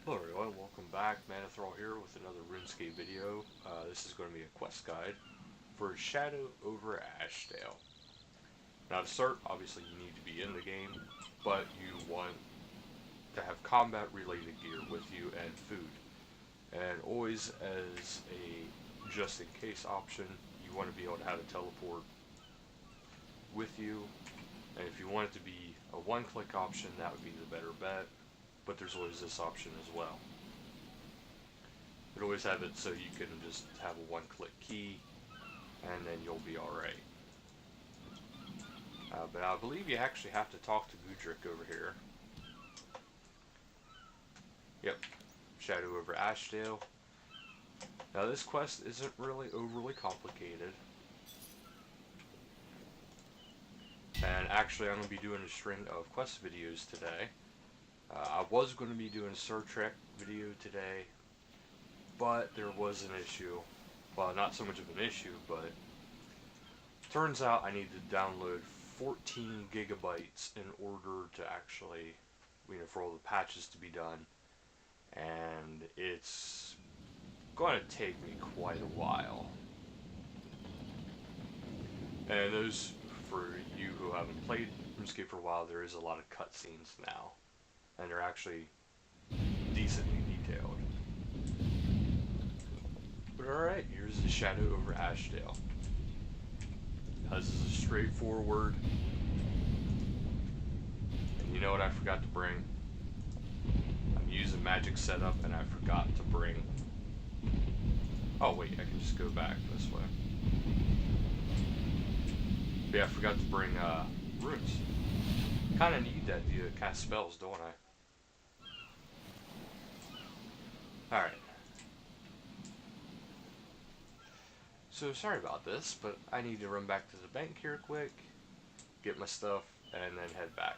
Hello everyone, welcome back. Manathrall here with another RuneScape video. This is going to be a quest guide for Shadow over Ashdale. Now to start, obviously you need to be in the game, but you want to have combat related gear with you and food. And always as a just in case option, you want to be able to have a teleport with you. And if you want it to be a one-click option, that would be the better bet. But there's always this option as well. But always have it so you can just have a one-click key, and then you'll be alright. But I believe you actually have to talk to Gudrick over here. Yep, Shadow over Ashdale. Now this quest isn't really overly complicated. And actually I'm going to be doing a string of quest videos today. I was going to be doing a Star Trek video today, but there was an issue. Well, not so much of an issue, but turns out I need to download 14 gigabytes in order to actually, for all the patches to be done. And it's going to take me quite a while. And those, for you who haven't played RuneScape for a while, there is a lot of cutscenes now. And they're actually decently detailed. But alright, here's the Shadow over Ashdale. Now, this is a straightforward. And you know what I forgot to bring? I'm using magic setup and I forgot to bring... Oh wait, I can just go back this way. But yeah, I forgot to bring runes. Kinda need that to cast spells, don't I? Alright. So sorry about this, but I need to run back to the bank here quick, get my stuff, and then head back.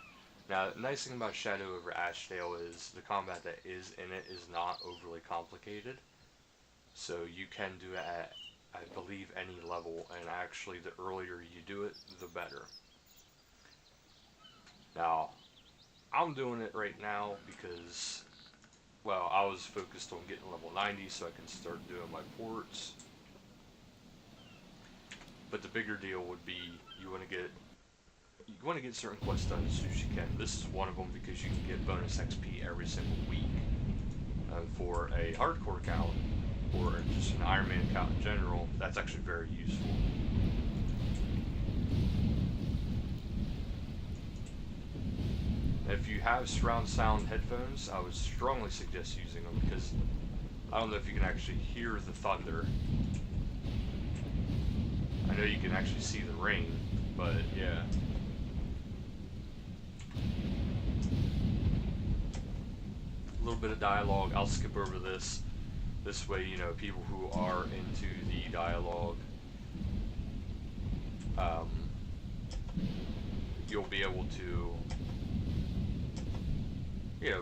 Now, the nice thing about Shadow over Ashdale is the combat that is in it is not overly complicated. So you can do it at, I believe, any level, and actually the earlier you do it, the better. Now, I'm doing it right now because, well, I was focused on getting level 90 so I can start doing my ports. But the bigger deal would be you want to get certain quests done as soon as you can. This is one of them because you can get bonus XP every single week. For a hardcore account, or just an Iron Man account in general, that's actually very useful. If you have surround sound headphones, I would strongly suggest using them because I don't know if you can actually hear the thunder. I know you can actually see the rain, but yeah. A little bit of dialogue. I'll skip over this. This way, people who are into the dialogue, you'll be able to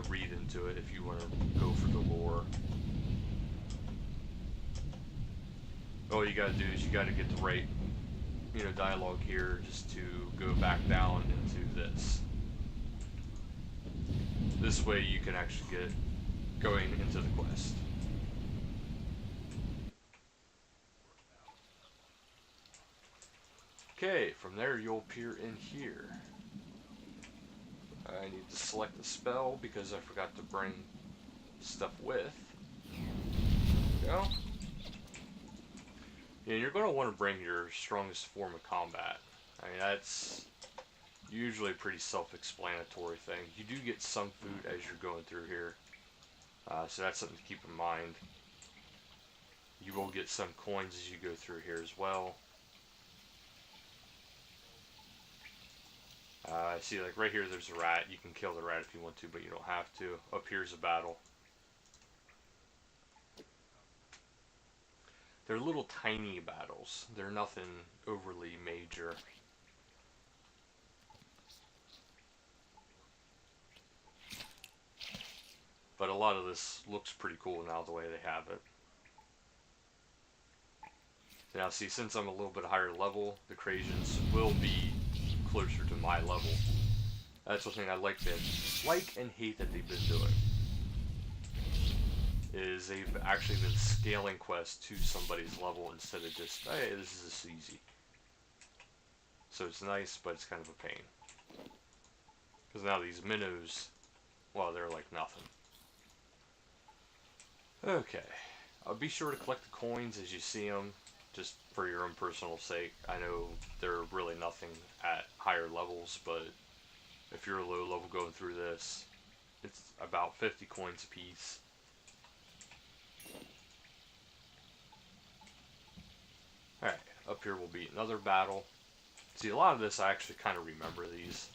read into it if you want to go for the lore. All you gotta do is you gotta get the right, dialogue here just to go back down into this. This way you can actually get going into the quest. Okay, from there you'll appear in here. I need to select the spell because I forgot to bring stuff with. There we go. Yeah, you're going to want to bring your strongest form of combat. I mean, that's usually a pretty self-explanatory thing. You do get some food as you're going through here. So that's something to keep in mind. You will get some coins as you go through here as well. See, like right here there's a rat. You can kill the rat if you want to, but you don't have to. Up here's a battle. They're little tiny battles. They're nothing overly major. But a lot of this looks pretty cool now the way they have it. Now see, since I'm a little bit higher level, the creations will be closer to my level. That's one thing I like and hate that they've been doing. is they've actually been scaling quests to somebody's level instead of just, hey, this is just easy. So it's nice, but it's kind of a pain. Because now these minnows, well, they're like nothing. Okay. Be sure to collect the coins as you see them, just for your own personal sake. I know they're really nothing at higher levels, but if you're a low level going through this, it's about 50 coins a piece. Alright, up here will be another battle. See, a lot of this I actually kind of remember these.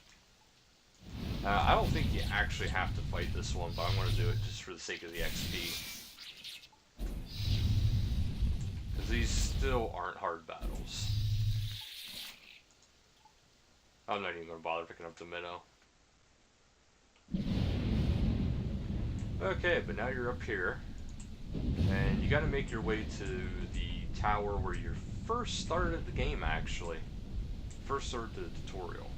I don't think you actually have to fight this one, but I'm going to do it just for the sake of the XP. Because these still aren't hard battles. I'm not even going to bother picking up the minnow. Okay, but now you're up here. And you got to make your way to the tower where you first started the game, actually. First started the tutorial.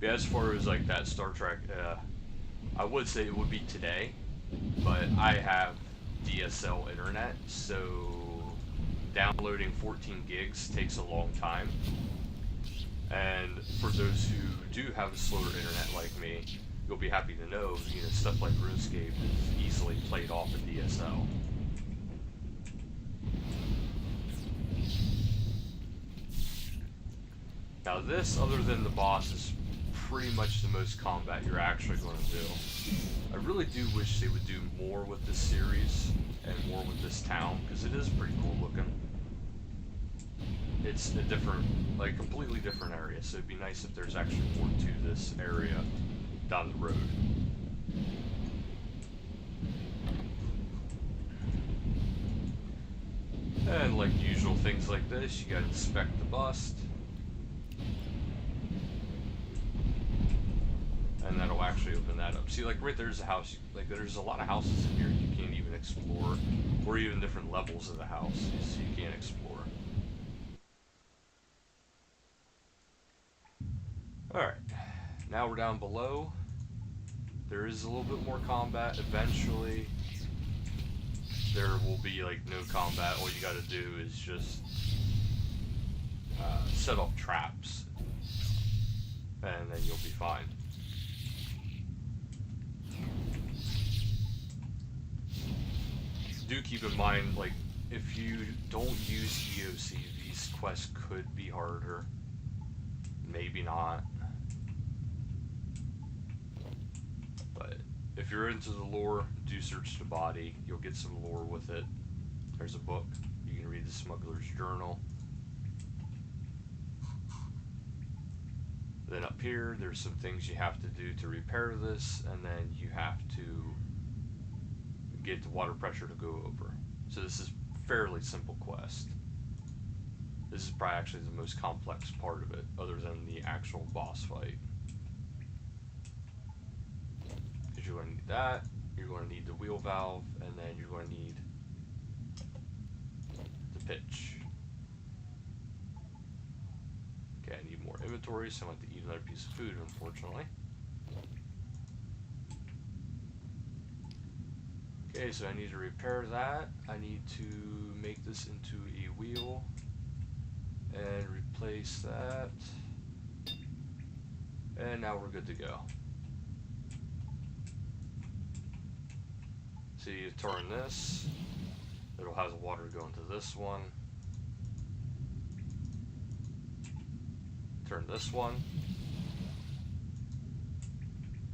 Yeah, as far as like that Star Trek, I would say it would be today, but I have DSL internet, so downloading 14 gigs takes a long time. And for those who do have a slower internet like me, you'll be happy to know, you know, stuff like RuneScape is easily played off a DSL. Now this, other than the boss, is pretty much the most combat you're actually going to do. I really do wish they would do more with this series and more with this town, because it is pretty cool looking. It's a different, like completely different area, so it'd be nice if there's actually more to this area down the road. And like usual things like this, you gotta inspect the bust. And that'll actually open that up. See, like right there's a house, like there's a lot of houses in here you can't even explore, or even different levels of the house, so you can't explore. Alright, now we're down below. There is a little bit more combat. Eventually, there will be like no combat. All you gotta do is just set up traps, and then you'll be fine. Do keep in mind, like, if you don't use EOC, these quests could be harder. Maybe not. But if you're into the lore, do search the body. You'll get some lore with it. There's a book. You can read the Smuggler's Journal. Then up here, there's some things you have to do to repair this, and then you have to get the water pressure to go over. So this is a fairly simple quest. This is probably actually the most complex part of it, other than the actual boss fight. Because you're going to need that, you're going to need the wheel valve, and then you're going to need the pitch. Okay, I need more inventory, so I'm going to have to eat another piece of food, unfortunately. Okay, so I need to repair that. I need to make this into a wheel and replace that. And now we're good to go. So you turn this, it'll have the water go into this one. Turn this one,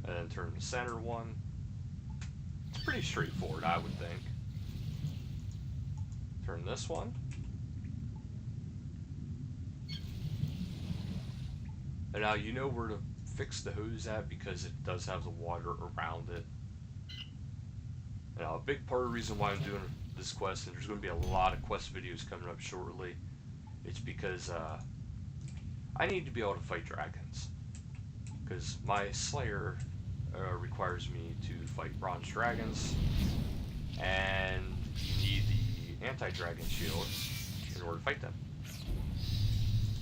and then turn the center one. It's pretty straightforward, I would think. Turn this one. And now you know where to fix the hose at because it does have the water around it. Now a big part of the reason why I'm doing this quest, and there's going to be a lot of quest videos coming up shortly, it's because I need to be able to fight dragons. Because my Slayer requires me to fight bronze dragons, and you need the anti-dragon shield in order to fight them.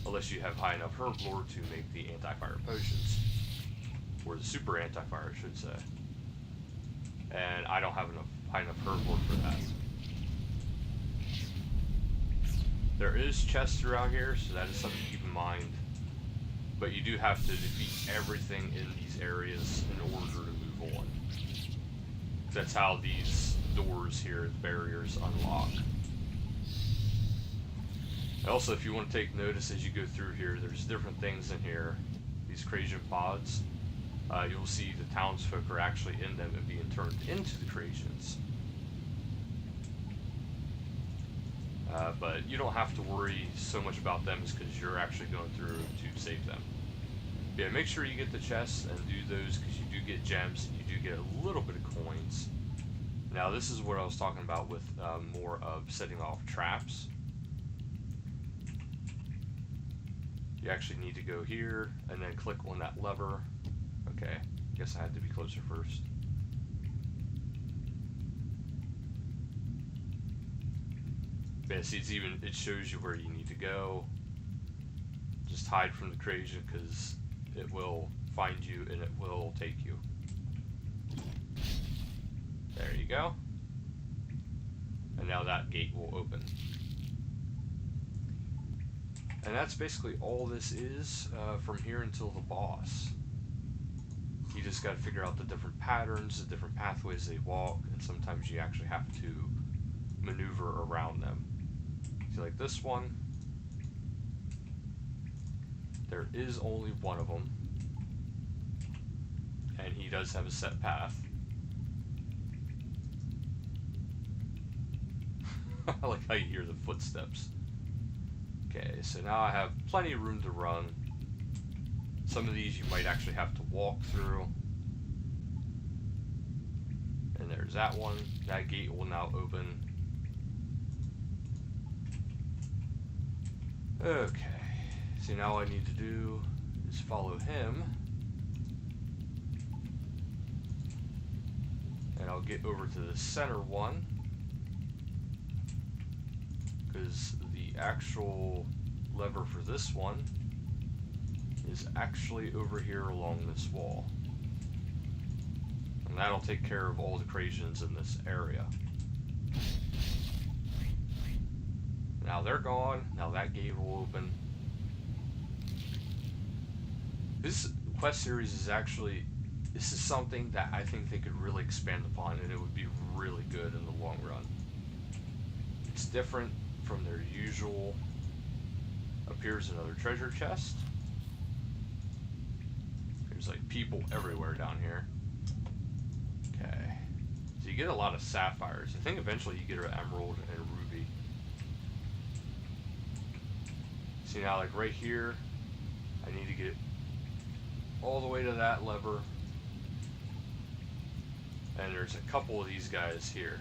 Unless you have high enough herb lore to make the anti-fire potions. or the super anti-fire, I should say. And I don't have enough high enough hurt board for that. There is chests around here, so that is something to keep in mind. But you do have to defeat everything in these areas in order to move on. That's how these doors here, the barriers, unlock. And also, if you want to take notice as you go through here, there's different things in here. These Crasian pods, you'll see the townsfolk are actually in them and being turned into the Crasians. But you don't have to worry so much about them because you're actually going through to save them. Yeah, make sure you get the chests and do those because you do get gems and you do get a little bit of coins. Now this is what I was talking about with more of setting off traps. You actually need to go here and then click on that lever. Okay, I guess I had to be closer first. Yeah, see, it shows you where you need to go. Just hide from the Crasian because it will find you and it will take you. There you go. And now that gate will open. And that's basically all this is from here until the boss. You just got to figure out the different patterns, the different pathways they walk, and sometimes you actually have to maneuver around them. See, like this one, there is only one of them, and he does have a set path. I like how you hear the footsteps. Okay, so now I have plenty of room to run. Some of these you might actually have to walk through. And there's that one. That gate will now open. Okay, so now all I need to do is follow him. And I'll get over to the center one. Because the actual lever for this one is actually over here along this wall. And that'll take care of all the Crasians in this area. Now they're gone. Now that gate will open. This quest series is actually, this is something that I think they could really expand upon, and it would be really good in the long run. It's different from their usual. Appears another treasure chest. There's like people everywhere down here. Okay. So you get a lot of sapphires. I think eventually you get an emerald and a ruby. See now, like right here, I need to get all the way to that lever. And there's a couple of these guys here.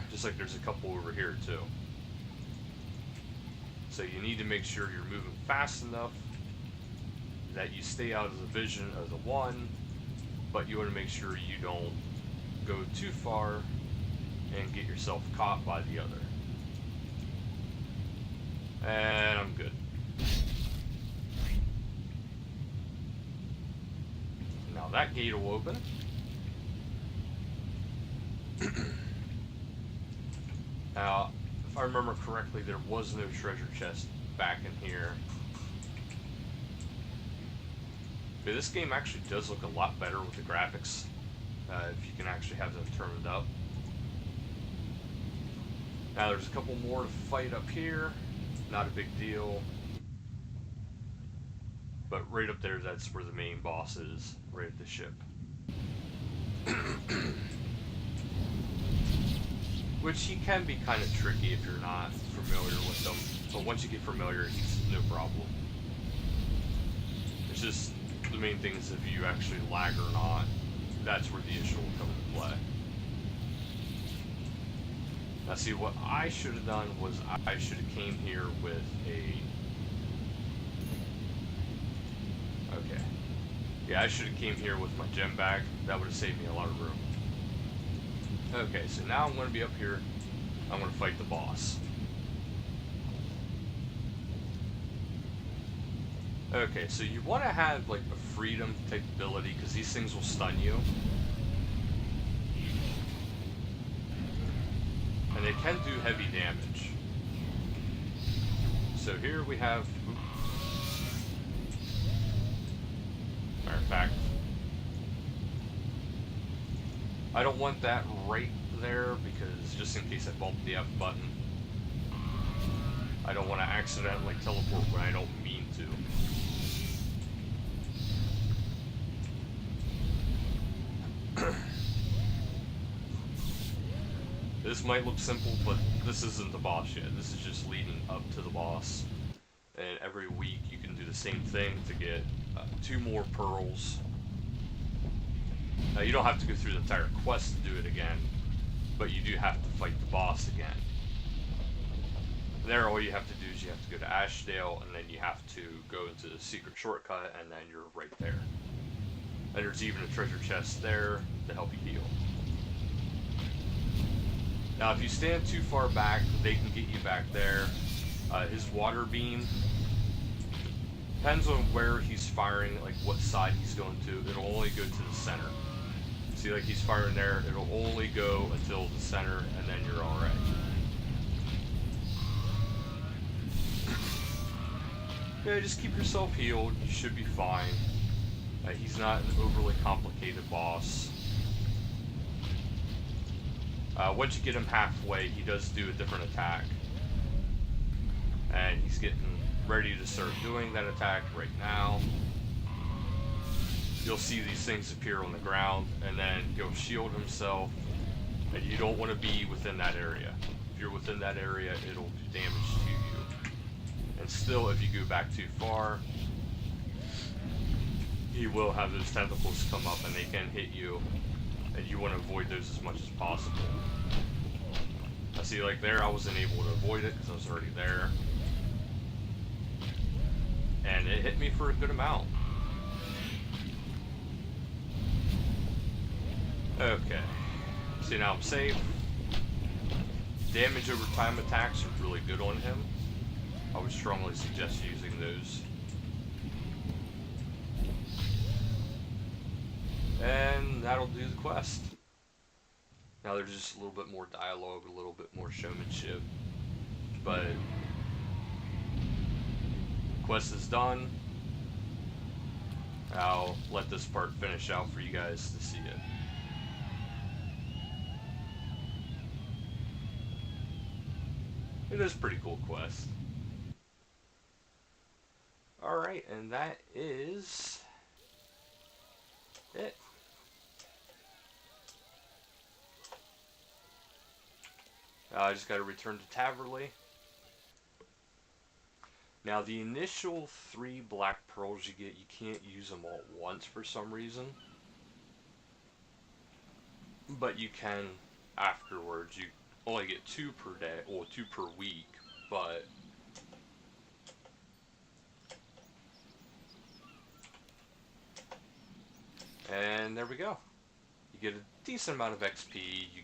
Just like there's a couple over here too. So you need to make sure you're moving fast enough that you stay out of the vision of the one, but you want to make sure you don't go too far and get yourself caught by the other. And I'm good. Now that gate will open. Now, if I remember correctly, there was no treasure chest back in here. But this game actually does look a lot better with the graphics, if you can actually have them turned up. Now there's a couple more to fight up here, not a big deal. But right up there, that's where the main boss is, right at the ship. Which he can be kind of tricky if you're not familiar with them, but once you get familiar, it's no problem. It's just, the main thing is if you actually lag or not, that's where the issue will come into play. Now see, what I should have done was I should have came here with a... Okay. Yeah, I should have came here with my gem bag. That would have saved me a lot of room. Okay, so now I'm going to be up here. I'm going to fight the boss. Okay, so you want to have like a freedom type ability because these things will stun you. And they can do heavy damage. So here we have... Matter of fact, I don't want that right there because just in case I bump the F button, I don't want to accidentally teleport when I don't mean to. This might look simple, but this isn't the boss yet. This is just leading up to the boss. And every week you can do the same thing to get 2 more pearls. Now you don't have to go through the entire quest to do it again, but you do have to fight the boss again. There all you have to do is you have to go to Ashdale, and then you have to go into the secret shortcut, and then you're right there. And there's even a treasure chest there to help you heal. Now if you stand too far back, they can get you back there. His water beam, depends on where he's firing, like what side he's going to, it'll only go to the center. See, like he's firing there, it'll only go until the center, and then you're alright. Yeah, just keep yourself healed, you should be fine. He's not an overly complicated boss. Once you get him halfway, he does do a different attack. And he's getting ready to start doing that attack right now. You'll see these things appear on the ground, and then he'll shield himself, and you don't want to be within that area. If you're within that area, it'll do damage to you. And still, if you go back too far, he will have those tentacles come up and they can hit you, and you want to avoid those as much as possible. I see, like there, I wasn't able to avoid it because I was already there. And it hit me for a good amount. Okay. See, now I'm safe. Damage over time attacks are really good on him. I would strongly suggest using those. And that'll do the quest. Now there's just a little bit more dialogue, a little bit more showmanship. But quest is done. I'll let this part finish out for you guys to see it. It is a pretty cool quest. Alright, and that is it. I just got to return to Taverley. Now the initial 3 black pearls you get, you can't use them all at once for some reason. But you can afterwards. You only get 2 per day, or 2 per week, but and there we go. You get a decent amount of XP, you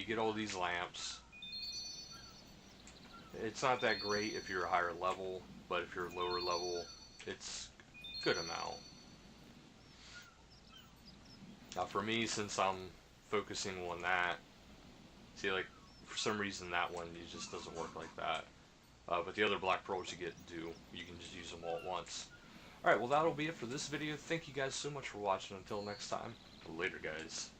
get all these lamps. It's not that great if you're a higher level, but if you're lower level, it's a good amount. Now for me, since I'm focusing on that, see, like, for some reason that one, it just doesn't work like that. But the other black pearls you get do, you can just use them all at once. Alright, well that'll be it for this video. Thank you guys so much for watching. Until next time, later guys.